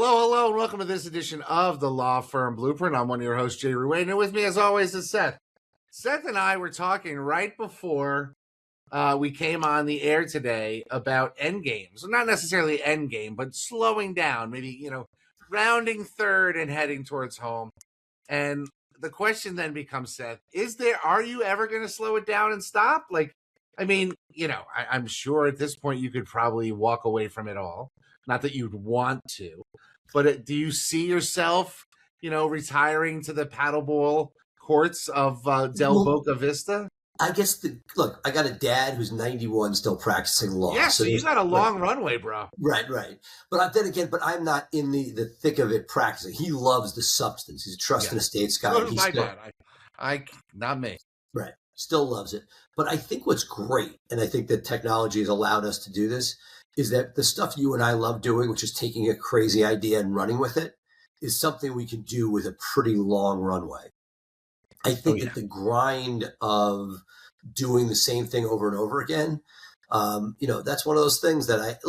Hello, hello, and welcome to this edition of the Law Firm Blueprint. I'm one of your hosts, Jay Ruane, and with me, as always, is Seth. Seth and I were talking right before we came on the air today about end games. Not necessarily end game, but slowing down, maybe, rounding third and heading towards home. And the question then becomes, Seth, are you ever going to slow it down and stop? I'm sure at this point you could probably walk away from it all. Not that you'd want to, but do you see yourself, retiring to the paddleball courts of Del Boca Vista? I guess look, I got a dad who's 91 still practicing law. Yeah, so you got a long runway, bro. Right. But then again, I'm not in the thick of it practicing. He loves the substance. He's a trust and estates guy. So my dad. I not me. Right. Still loves it. But I think what's great, and I think that technology has allowed us to do this, is that the stuff you and I love doing, which is taking a crazy idea and running with it, is something we can do with a pretty long runway. I think that the grind of doing the same thing over and over again, that's one of those things that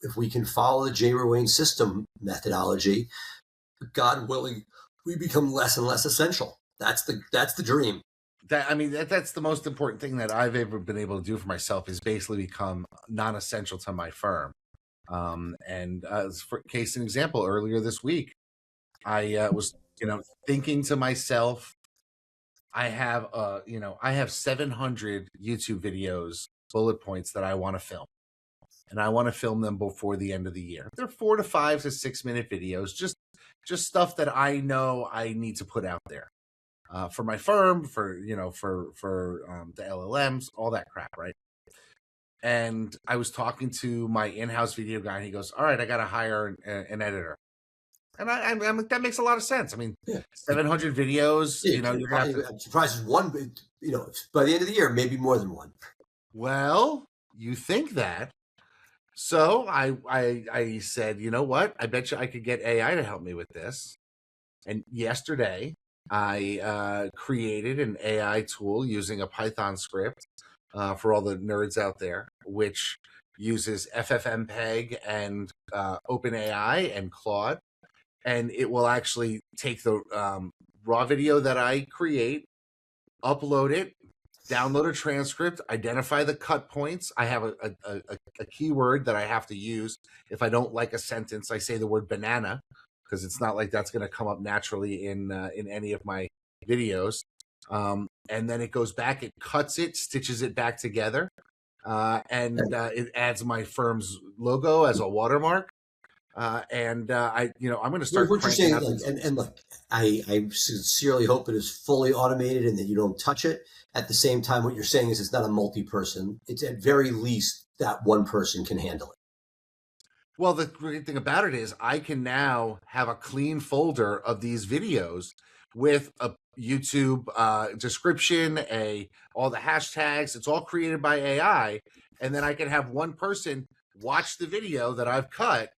if we can follow the J. Ruane system methodology, God willing, we become less and less essential. That's the dream. That's the most important thing that I've ever been able to do for myself is basically become non-essential to my firm. For case in example, earlier this week, I was, thinking to myself, I have 700 YouTube videos, bullet points that I want to film, and I want to film them before the end of the year. They're 4 to 5 to 6 minute videos, just stuff that I know I need to put out there. For my firm, for the LLMs, all that crap, right? And I was talking to my in-house video guy, and he goes, "All right, I got to hire an editor." And I'm like, that makes a lot of sense. 700 videos. Yeah, you're gonna have to. I'm surprised one. By the end of the year, maybe more than one. Well, you think that? So I said, you know what? I bet you I could get AI to help me with this. And yesterday, I created an AI tool using a Python script for all the nerds out there, which uses FFmpeg and OpenAI and Claude. And it will actually take the raw video that I create, upload it, download a transcript, identify the cut points. I have a keyword that I have to use. If I don't like a sentence, I say the word banana, because it's not like that's going to come up naturally in any of my videos. And then it goes back, it cuts it, stitches it back together, and it adds my firm's logo as a watermark. I'm going to start. What you're saying, I sincerely hope it is fully automated and that you don't touch it. At the same time, what you're saying is it's not a multi-person. It's at very least that one person can handle it. Well, the great thing about it is I can now have a clean folder of these videos with a YouTube description, all the hashtags. It's all created by AI. And then I can have one person watch the video that I've cut,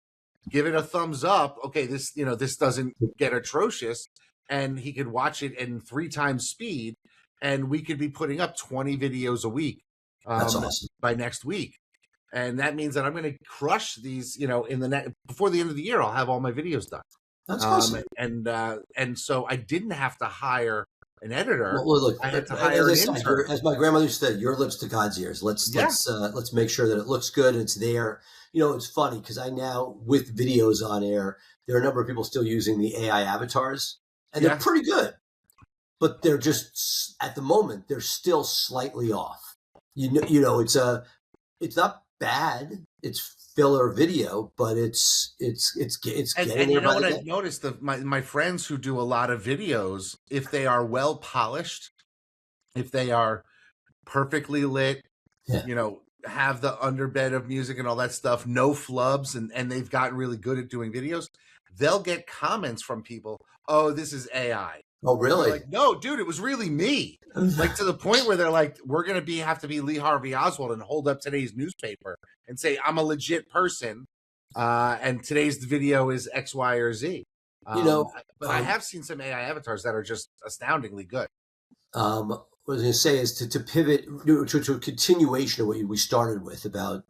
give it a thumbs up. Okay, this doesn't get atrocious. And he could watch it in 3 times speed. And we could be putting up 20 videos a week That's awesome. by next week. And that means that I'm going to crush these, before the end of the year, I'll have all my videos done. That's awesome. And so I didn't have to hire an editor. Well, look, I had to hire an intern. As my grandmother said, your lips to God's ears. Let's make sure that it looks good and it's there. It's funny because I now, with videos on air, there are a number of people still using the AI avatars, and they're pretty good. But they're just, at the moment, they're still slightly off. It's not bad. It's filler video, but it's getting there. What I've noticed, my friends who do a lot of videos, if they are well polished, if they are perfectly lit, have the underbed of music and all that stuff, no flubs, and they've gotten really good at doing videos, they'll get comments from people, "Oh, this is AI." Oh, really? Like, no, dude, it was really me. Like, to the point where they're like, we're going to have to be Lee Harvey Oswald and hold up today's newspaper and say, I'm a legit person. And today's video is X, Y, or Z. But I have seen some AI avatars that are just astoundingly good. What I was going to say is to pivot to a continuation of what we started with about,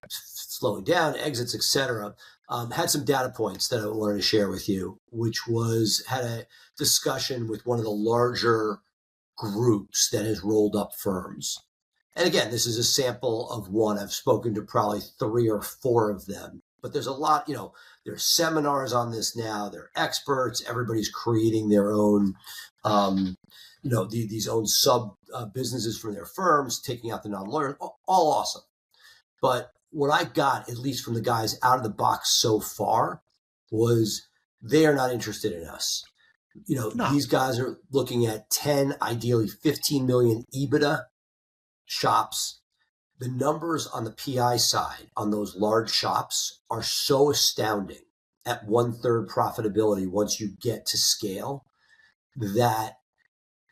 slowing down, exits, etc. had some data points that I wanted to share with you, which was had a discussion with one of the larger groups that has rolled up firms. And again, this is a sample of one. I've spoken to probably 3 or 4 of them, but there's a lot, there's seminars on this now. They're experts. Everybody's creating their own, these own sub businesses for their firms, taking out the non-lawyers, all awesome. But what I got, at least from the guys out of the box so far, was they are not interested in us. No. These guys are looking at 10, ideally 15 million EBITDA shops. The numbers on the PI side on those large shops are so astounding at 1/3 profitability once you get to scale that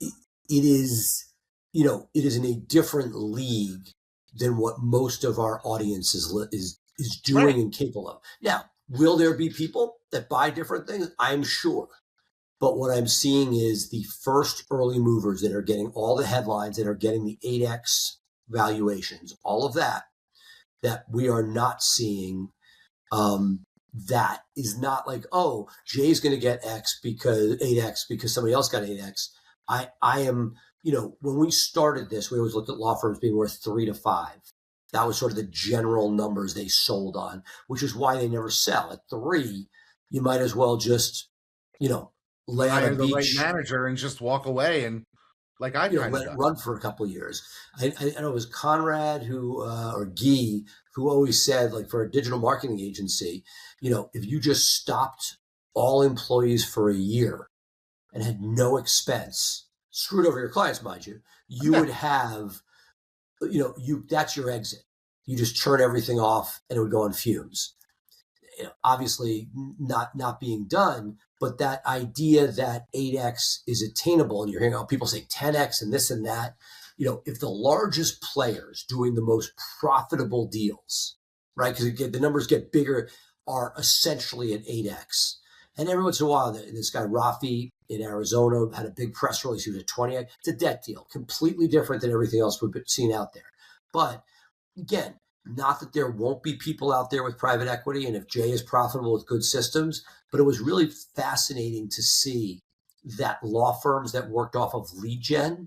it is, it is in a different league than what most of our audience is doing and capable of. Now, will there be people that buy different things? I'm sure. But what I'm seeing is the first early movers that are getting all the headlines, that are getting the 8x valuations, all of that we are not seeing. That is not like, oh, Jay's going to get X because 8x because somebody else got 8x. I am, when we started this, we always looked at law firms being worth 3 to 5. That was sort of the general numbers they sold on, which is why they never sell. At 3, you might as well just, lay on hire a the right beach, manager and just walk away and like I kind let it run for a couple of years. I know it was Conrad or Guy who always said, like, for a digital marketing agency, if you just stopped all employees for a year and had no expense, screwed over your clients, mind you, you would have, that's your exit. You just turn everything off and it would go on fumes. Obviously not being done, but that idea that 8x is attainable, and you're hearing people say 10x and this and that, if the largest players doing the most profitable deals, right, because the numbers get bigger, are essentially at 8x. And every once in a while, this guy Rafi in Arizona had a big press release. He was at 20x. It's a debt deal, completely different than everything else we've seen out there. But again, not that there won't be people out there with private equity, and if Jay is profitable with good systems, but it was really fascinating to see that law firms that worked off of lead gen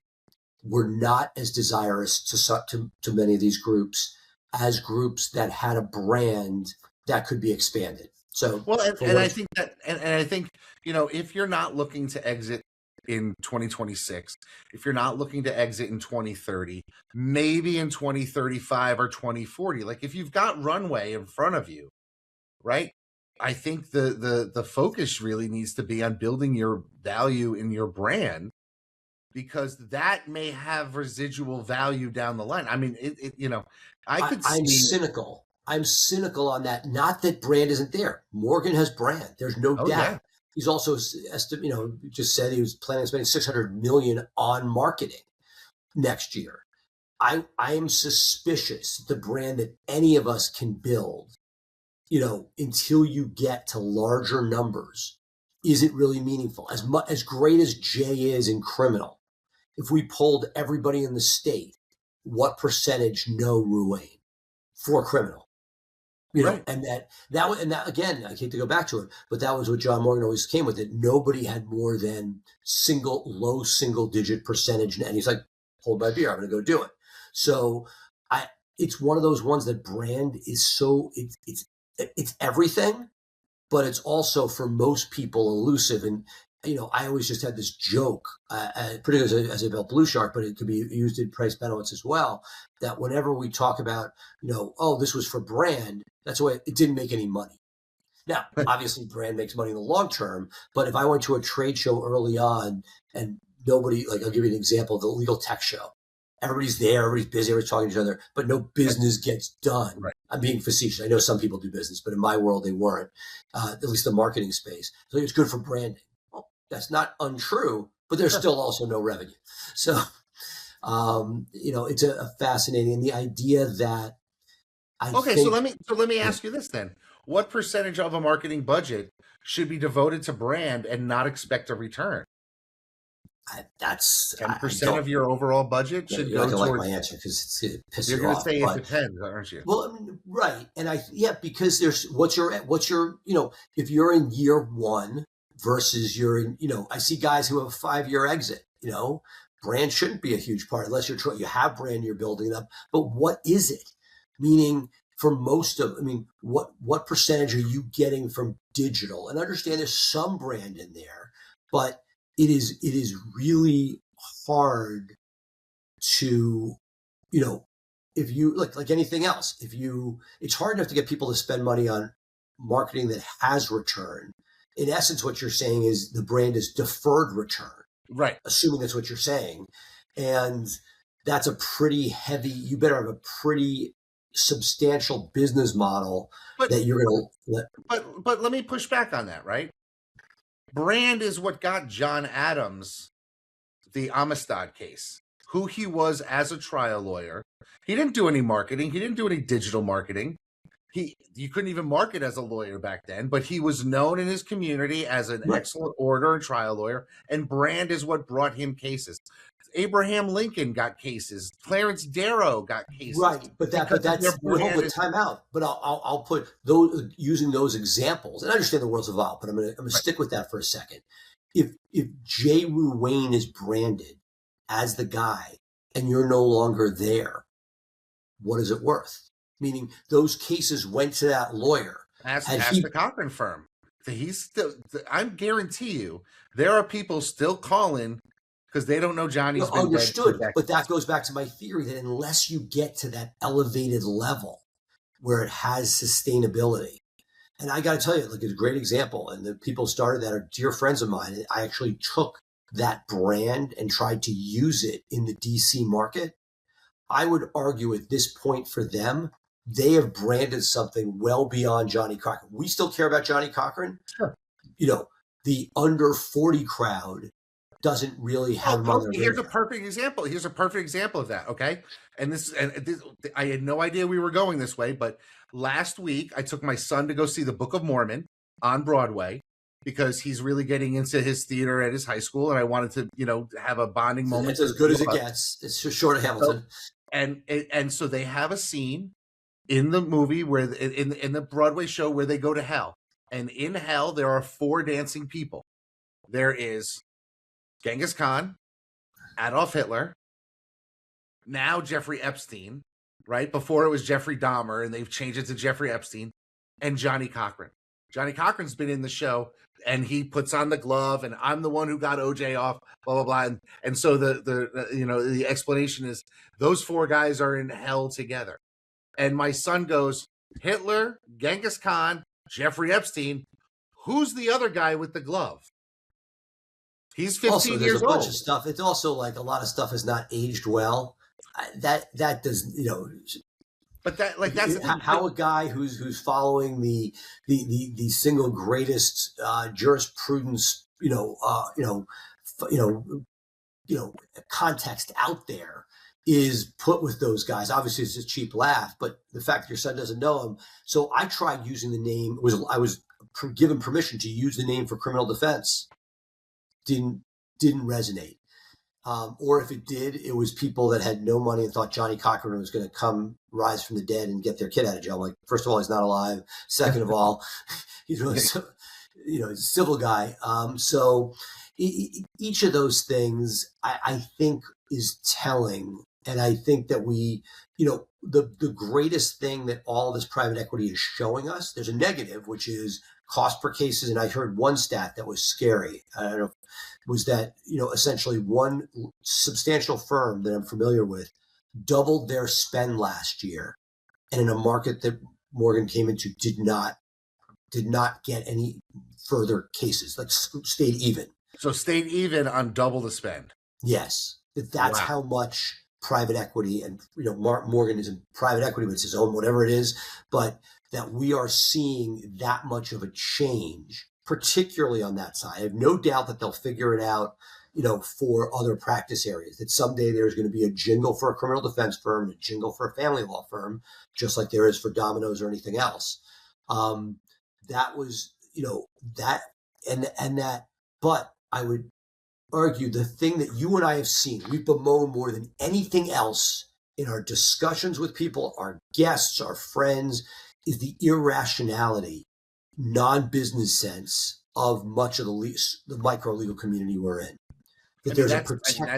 were not as desirous to many of these groups as groups that had a brand that could be expanded. So, well, and I think that, and I think, if you're not looking to exit in 2026, if you're not looking to exit in 2030, maybe in 2035 or 2040, like if you've got runway in front of you, right? I think the focus really needs to be on building your value in your brand, because that may have residual value down the line. I mean, I'm cynical. I'm cynical on that. Not that brand isn't there. Morgan has brand. There's no doubt. Yeah. He's also, just said he was planning on spending $600 million on marketing next year. I am suspicious the brand that any of us can build, until you get to larger numbers, isn't really meaningful. As great as Jay is in criminal, if we polled everybody in the state, what percentage know Ruane for criminal? Right. And that again, I hate to go back to it, but that was what John Morgan always came with. It. Nobody had more than low single digit percentage, and he's like, hold my beer, I'm going to go do it. So it's one of those ones that brand is so it's everything, but it's also for most people elusive. And I always just had this joke, particularly as I built BluShark, but it could be used in price benefits as well, that whenever we talk about, oh, this was for brand, that's why it didn't make any money. Now, obviously, brand makes money in the long term, but if I went to a trade show early on and nobody, like, I'll give you an example of the legal tech show. Everybody's there, everybody's busy, everybody's talking to each other, but no business gets done. Right. I'm being facetious. I know some people do business, but in my world, they weren't, at least the marketing space. So it's good for branding. Well, that's not untrue, but there's still also no revenue. So, it's a fascinating, the idea that so let me ask you this then. What percentage of a marketing budget should be devoted to brand and not expect a return? I 10% don't. of your overall budget should You're not go gonna like my towards. answer because it pisses You're you going to off. say it But depends, aren't you? well, I mean, right, and because there's what's your if you're in year one versus you're in I see guys who have a 5-year exit. Brand shouldn't be a huge part unless you have brand you're building up. But what is it? Meaning for most of, I mean, what percentage are you getting from digital? And understand there's some brand in there, but it is really hard to, you know, if you like anything else, it's hard enough to get people to spend money on marketing that has return. In essence, what you're saying is the brand is deferred return, Right. assuming that's what you're saying. And that's a pretty heavy, you better have a pretty substantial business model But that you're going to let. but let me push back on that, right? Brand is what got John Adams the Amistad case, who he was as a trial lawyer. He didn't do any marketing. He didn't do any digital marketing. You couldn't even market as a lawyer back then, but he was known in his community as an Right. excellent orator and trial lawyer, and brand is what brought him cases. Abraham Lincoln got cases. Clarence Darrow got cases. Right, but that's time out. But I'll put those using those examples, and I understand the world's evolved, but I'm gonna stick with that for a second. If J. Rue Wayne is branded as the guy and you're no longer there, what is it worth? Meaning those cases went to that lawyer. Ask the Cochran firm. He's still. I guarantee you, there are people still calling because they don't know Johnny's been understood. dead. But that goes back to my theory that unless you get to that elevated level where it has sustainability, and I got to tell you, look, it's a great example. And the people started that are dear friends of mine. And I actually took that brand and tried to use it in the DC market. I would argue at this point for them, they have branded something well beyond Johnny Cochran. We still care about Johnny Cochran. Sure. The under 40 crowd doesn't really have him on their radar. Here's a perfect example of that. Okay. And I had no idea we were going this way, but last week I took my son to go see the Book of Mormon on Broadway because he's really getting into his theater at his high school. And I wanted to, have a bonding moment. It's as good as it gets. It's just short of Hamilton. And so they have a scene in the movie where in the Broadway show where they go to hell. And in hell, there are 4 dancing people. There is Genghis Khan, Adolf Hitler, now Jeffrey Epstein, right? Before it was Jeffrey Dahmer, and they've changed it to Jeffrey Epstein, and Johnny Cochran. Johnny Cochran's been in the show, and he puts on the glove, and I'm the one who got OJ off, blah, blah, blah. And so the explanation is those 4 guys are in hell together. And my son goes, Hitler, Genghis Khan, Jeffrey Epstein, who's the other guy with the glove? He's 15 also, years there's a old. bunch of stuff. It's also like a lot of stuff is not aged well. That does, But that's how a guy who's following the single greatest jurisprudence, context out there is put with those guys. Obviously, it's a cheap laugh, but the fact that your son doesn't know him. So I tried using the name. I was given permission to use the name for criminal defense. Didn't resonate. Or if it did, it was people that had no money and thought Johnny Cochran was going to come rise from the dead and get their kid out of jail. I'm like, first of all, he's not alive. Second of all, he's really, he's a civil guy. So each of those things I think is telling. And I think that the greatest thing that all this private equity is showing us, there's a negative, which is cost per cases. And I heard one stat that was scary. I don't know, was that, essentially one substantial firm that I'm familiar with doubled their spend last year. And in a market that Morgan came into did not get any further cases, like stayed even. So stayed even on double the spend. Yes. That's wow. How much private equity and, Morgan is in private equity, but it's his own, whatever it is, but that we are seeing that much of a change, particularly on that side. I have no doubt that they'll figure it out, for other practice areas, that someday there's going to be a jingle for a criminal defense firm, a jingle for a family law firm, just like there is for Domino's or anything else. That was, that, and that, but I would argue the thing that you and I have seen, we bemoan more than anything else in our discussions with people, our guests, our friends, is the irrationality, non-business sense of much of the micro legal community we're in. That there's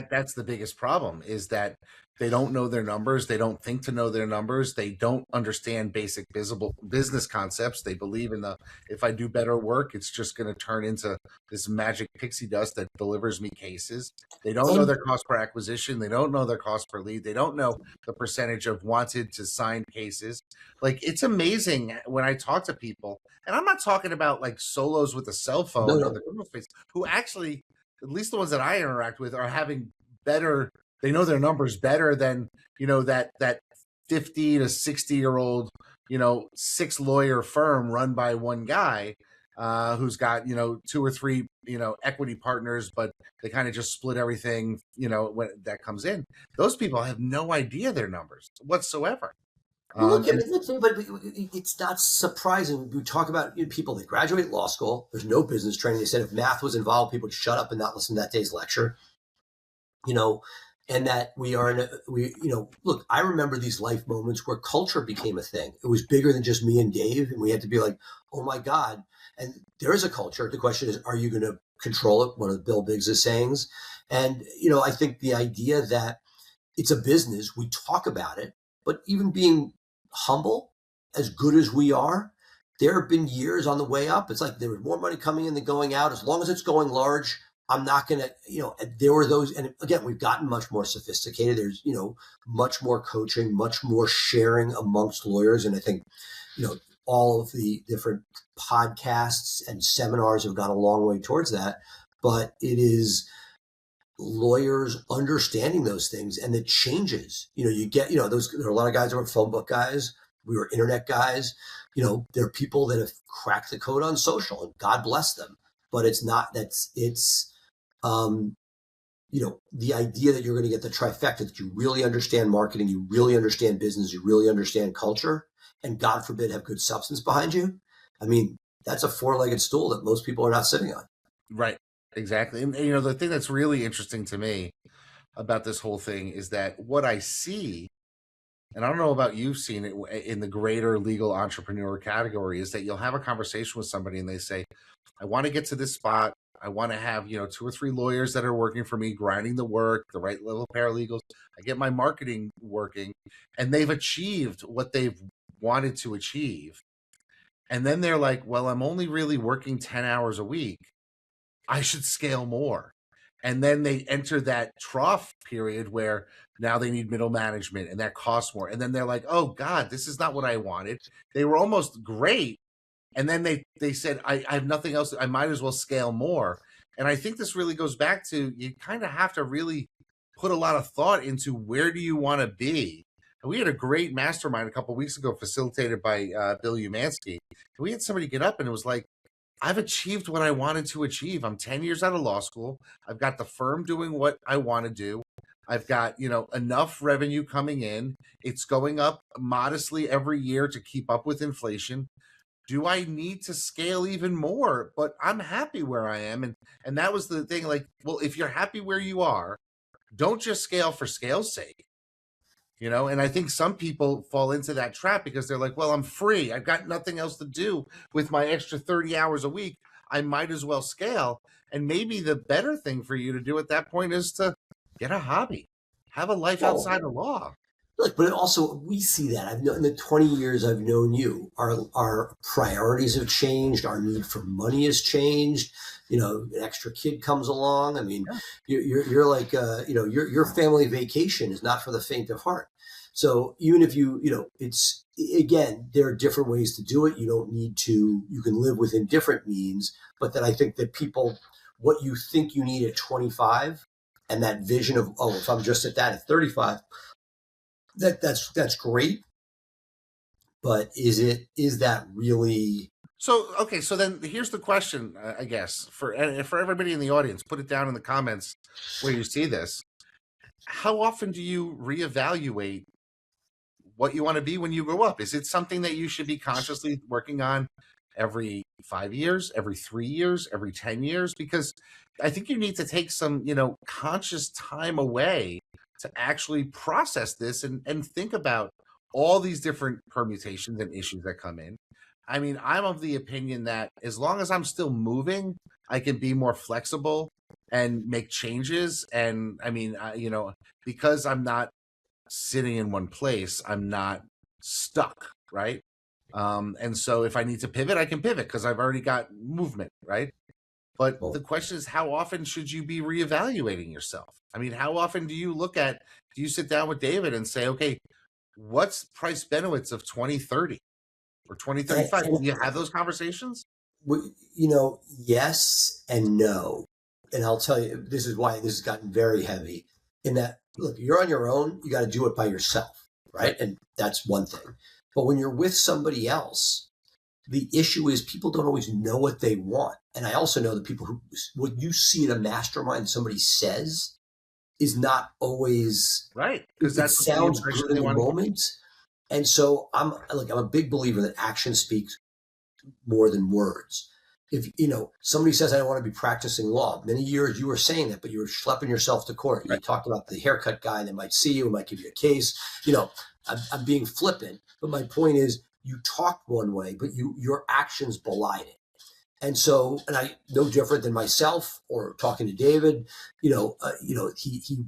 that's the biggest problem, is that they don't know their numbers. They don't think to know their numbers. They don't understand basic visible business concepts. They believe in if I do better work, it's just going to turn into this magic pixie dust that delivers me cases. They don't know their cost per acquisition. They don't know their cost per lead. They don't know the percentage of wanted to signed cases. Like, it's amazing when I talk to people, and I'm not talking about like solos with a cell phone in the criminal space, who actually, at least the ones that I interact with, are having better, they know their numbers better than, that 50 to 60-year-old, 6-lawyer firm run by one guy, who's got, 2 or 3, equity partners, but they kind of just split everything, when that comes in. Those people have no idea their numbers whatsoever. Well, look, but it's not surprising. We talk about people that graduate law school. There's no business training. They said if math was involved, people would shut up and not listen to that day's lecture. And that look, I remember these life moments where culture became a thing. It was bigger than just me and Dave, and we had to be like, oh my God. And there is a culture. The question is, are you going to control it? One of Bill Biggs' sayings. And, I think the idea that it's a business, we talk about it, but even being humble, as good as we are, there have been years on the way up. It's like there was more money coming in than going out. As long as it's going large, I'm not going to, there were those. And again, we've gotten much more sophisticated. There's, much more coaching, much more sharing amongst lawyers. And I think, all of the different podcasts and seminars have gone a long way towards that. But it is lawyers understanding those things, and the changes, you get, there are a lot of guys who are phone book guys. We were internet guys. There are people that have cracked the code on social, and God bless them. But it's not, the idea that you're going to get the trifecta, that you really understand marketing, you really understand business, you really understand culture, and God forbid have good substance behind you. I mean, that's a 4-legged stool that most people are not sitting on. Right. Exactly. And the thing that's really interesting to me about this whole thing is that what I see, and I don't know about you've seen it in the greater legal entrepreneur category, is that you'll have a conversation with somebody and they say, I want to get to this spot. I want to have, 2 or 3 lawyers that are working for me, grinding the work, the right level paralegals. I get my marketing working, and they've achieved what they've wanted to achieve. And then they're like, well, I'm only really working 10 hours a week. I should scale more. And then they enter that trough period where now they need middle management, and that costs more. And then they're like, oh God, this is not what I wanted. They were almost great. And then they said, I have nothing else. I might as well scale more. And I think this really goes back to, you kind of have to really put a lot of thought into, where do you want to be? And we had a great mastermind a couple of weeks ago, facilitated by Bill Umansky. And we had somebody get up and it was like, I've achieved what I wanted to achieve. I'm 10 years out of law school. I've got the firm doing what I want to do. I've got, enough revenue coming in. It's going up modestly every year to keep up with inflation. Do I need to scale even more? But I'm happy where I am. And that was the thing. Like, well, if you're happy where you are, don't just scale for scale's sake. And I think some people fall into that trap because they're like, well, I'm free. I've got nothing else to do with my extra 30 hours a week. I might as well scale. And maybe the better thing for you to do at that point is to get a hobby, have a life outside of law. Look, but also we see that. I've known, in the 20 years I've known you, our priorities have changed. Our need for money has changed. An extra kid comes along. I mean, you're like, your family vacation is not for the faint of heart. So even if it's, again, there are different ways to do it. You don't need to, you can live within different means, but then I think that people, what you think you need at 25 and that vision of, oh, if I'm just at that at 35, that's great. But is that really? So, okay. So then here's the question, I guess, for everybody in the audience, put it down in the comments where you see this. How often do you reevaluate what you want to be when you grow up? Is it something that you should be consciously working on every 5 years, every 3 years, every 10 years? Because I think you need to take some, conscious time away to actually process this and think about all these different permutations and issues that come in. I mean, I'm of the opinion that as long as I'm still moving, I can be more flexible and make changes. And I mean, because I'm not sitting in one place, I'm not stuck, right? And so if I need to pivot, I can pivot because I've already got movement, right? But the question is, how often should you be reevaluating yourself? I mean, how often do you sit down with David and say, okay, what's price benefits of 2030 or 2035? And, Do you have those conversations? yes and no. And I'll tell you, this is why this has gotten very heavy in that, look, you're on your own, you got to do it by yourself, right? And that's one thing. But when you're with somebody else, the issue is people don't always know what they want. And I also know that people what you see in a mastermind somebody says is not always right. Because it sounds good in the moment. And so I'm a big believer that action speaks more than words. If somebody says, I don't want to be practicing law, many years you were saying that, but you were schlepping yourself to court. Right. You talked about the haircut guy that might see you and might give you a case. I'm being flippant, but my point is you talked one way, but your actions belied it. And so, and I no different than myself or talking to David, he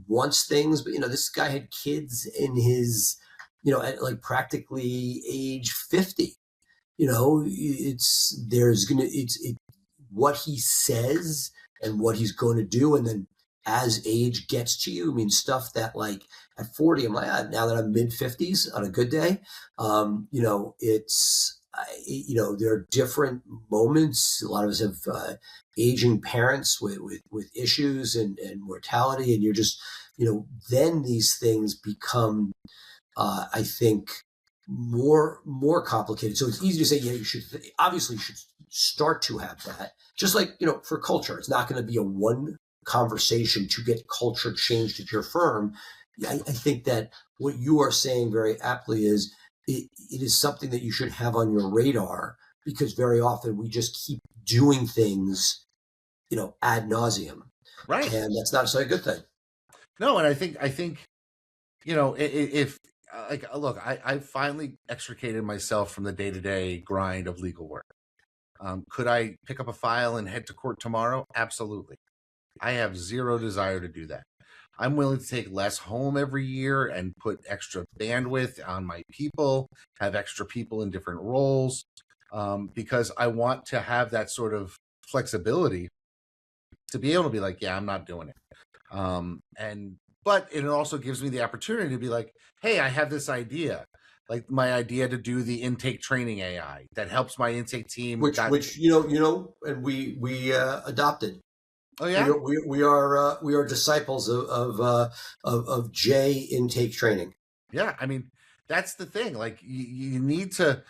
wants things, but this guy had kids in his, at like practically age 50. It's what he says and what he's going to do. And then as age gets to you, I mean, stuff that like at 40, I'm like, now that I'm mid 50s on a good day, there are different moments. A lot of us have aging parents with issues and mortality. And you're just, then these things become, I think, more complicated. So it's easy to say, yeah, you should start to have that. Just like, for culture, it's not going to be a one conversation to get culture changed at your firm. I think that what you are saying very aptly is it is something that you should have on your radar, because very often we just keep doing things, ad nauseum. Right. And that's not a good thing. No. And I think, if look, I finally extricated myself from the day-to-day grind of legal work. Could I pick up a file and head to court tomorrow? Absolutely. I have zero desire to do that. I'm willing to take less home every year and put extra bandwidth on my people, have extra people in different roles, because I want to have that sort of flexibility to be able to be like, yeah, I'm not doing it. But it also gives me the opportunity to be like, hey, I have this idea, like my idea to do the intake training AI that helps my intake team. Which and we adopted. Oh yeah, we are disciples of J intake training. Yeah, I mean that's the thing. Like you need to.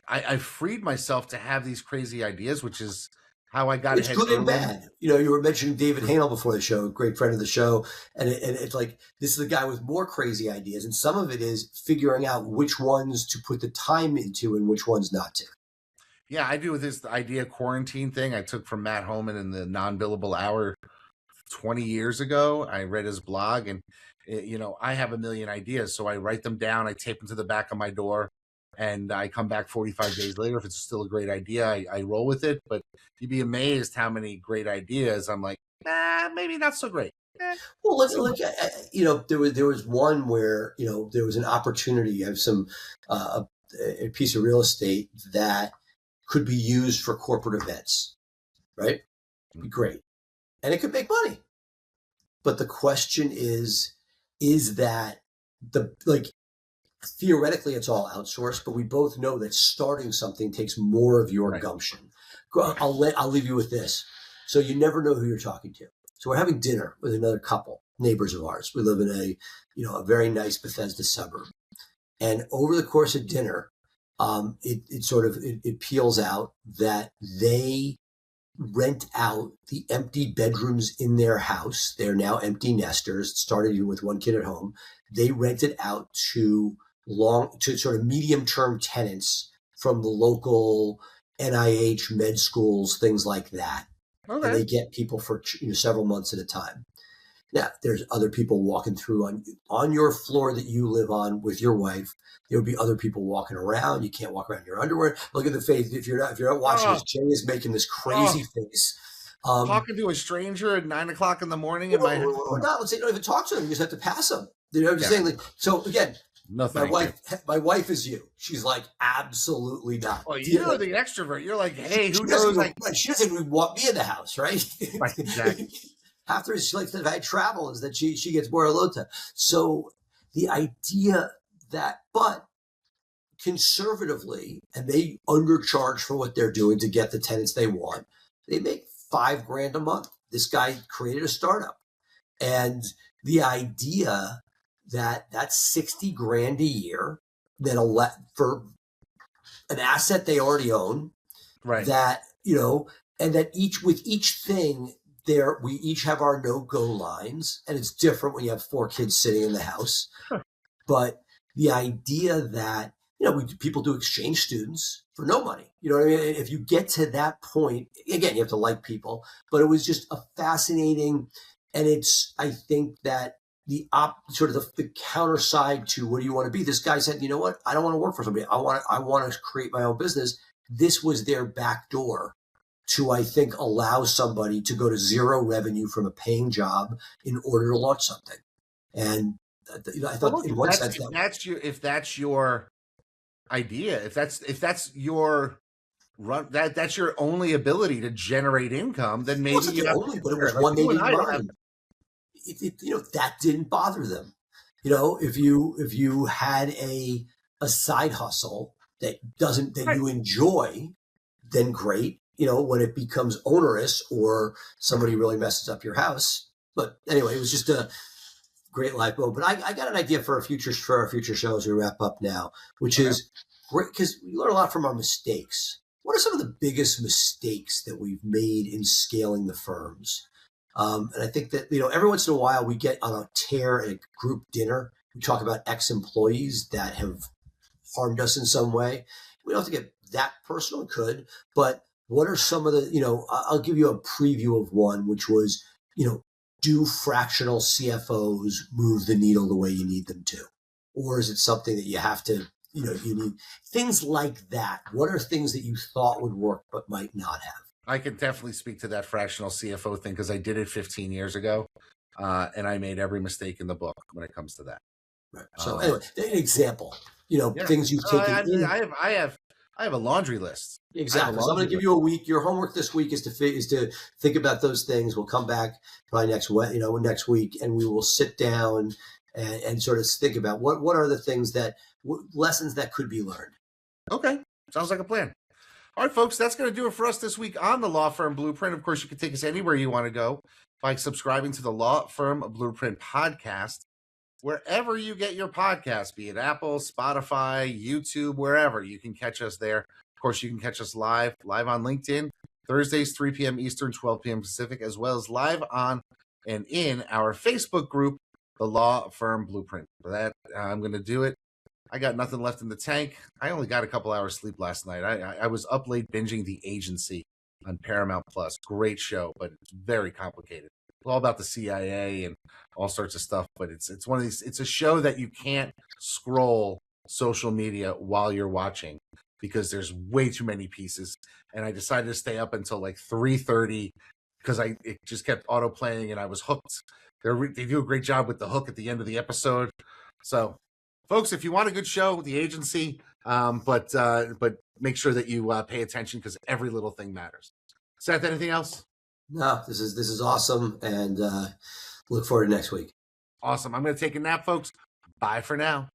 I freed myself to have these crazy ideas, which is how I got ahead. It's good and bad. You were mentioning David Hanel before the show, a great friend of the show, and it's like this is a guy with more crazy ideas, and some of it is figuring out which ones to put the time into and which ones not to. Yeah, I do with this idea quarantine thing I took from Matt Holman in the non-billable hour 20 years ago. I read his blog, and I have a million ideas, so I write them down. I tape them to the back of my door, and I come back 45 days later. If it's still a great idea, I roll with it. But you'd be amazed how many great ideas I'm like, maybe not so great. Well, let's look at, there was one where, there was an opportunity. You have some, a piece of real estate that could be used for corporate events, right? It'd be great. And it could make money. But the question is that theoretically it's all outsourced, but we both know that starting something takes more of your gumption. I'll leave you with this. So you never know who you're talking to. So we're having dinner with another couple, neighbors of ours. We live in a very nice Bethesda suburb. And over the course of dinner, it peels out that they rent out the empty bedrooms in their house. They're now empty nesters. It started with one kid at home. They rent it out to sort of medium-term tenants from the local NIH, med schools, things like that. And they Okay. get people for several months at a time. Now, there's other people walking through on your floor that you live on with your wife. There would be other people walking around. You can't walk around in your underwear. Look at the face. If you're not watching Oh, this, Jay is making this oh, crazy face. Um, talking to a stranger at 9 o'clock in the morning in my house. or not. Let's say you don't even talk to them. You just have to pass them. You know what I'm Yeah. saying? Like, so again, No, my thank you. wife is you. She's like, absolutely not. Well, you're the extrovert. You're like, hey, who knows? She doesn't even want me in the house, right? Right, exactly. After she likes that I travel is that she gets more alone time. So the idea that, but conservatively, and they undercharge for what they're doing to get the tenants they want, they make $5,000 a month. This guy created a startup, and the idea that that's 60 grand a year that for an asset they already own, Right. that, and that with each thing there, we each have our no-go lines, and it's different when you have 4 kids sitting in the house. Huh. But the idea that, people do exchange students for no money. You know what I mean? If you get to that point, again, you have to like people, but it was just a fascinating, and I think that the counter side to what do you want to be? This guy said, you know what? I don't want to work for somebody. I want to create my own business. This was their back door to, I think, allow somebody to go to zero revenue from a paying job in order to launch something. And I thought, Well, look, in one sense, if that's your idea, if that's your run, that's your only ability to generate income, then maybe wasn't the only, but it was one they didn't mind. That didn't bother them. If you had a side hustle that you enjoy, then great. When it becomes onerous or somebody really messes up your house. But anyway, it was just a great life moment. But I got an idea for our future show as we wrap up now, which is great because we learn a lot from our mistakes. What are some of the biggest mistakes that we've made in scaling the firms? And I think that, every once in a while we get on a tear at a group dinner. We talk about ex-employees that have harmed us in some way. We don't have to get that personal, could, but what are some of the, I'll give you a preview of one, which was, do fractional CFOs move the needle the way you need them to? Or is it something that you have to, you need things like that? What are things that you thought would work but might not have? I can definitely speak to that fractional CFO thing because I did it 15 years ago, and I made every mistake in the book when it comes to that. Right. So anyway, an example, things you've taken. I have a laundry list. Exactly. So I'm going to give you a week. Your homework this week is to think about those things. We'll come back probably next week, and we will sit down and sort of think about what are the things lessons that could be learned. Okay. Sounds like a plan. All right, folks, that's going to do it for us this week on the Law Firm Blueprint. Of course, you can take us anywhere you want to go by subscribing to the Law Firm Blueprint podcast, wherever you get your podcasts, be it Apple, Spotify, YouTube, wherever. You can catch us there. Of course, you can catch us live on LinkedIn, Thursdays, 3 p.m. Eastern, 12 p.m. Pacific, as well as live on and in our Facebook group, the Law Firm Blueprint. For that, I'm going to do it. I got nothing left in the tank. I only got a couple hours sleep last night. I was up late binging The Agency on Paramount Plus. Great show, but it's very complicated. It's all about the CIA and all sorts of stuff. But it's one of these. It's a show that you can't scroll social media while you're watching because there's way too many pieces. And I decided to stay up until like 3:30 because it just kept auto playing and I was hooked. They do a great job with the hook at the end of the episode. So, folks, if you want a good show, The Agency, but make sure that you pay attention because every little thing matters. Seth, anything else? No, this is awesome, and look forward to next week. Awesome. I'm going to take a nap, folks. Bye for now.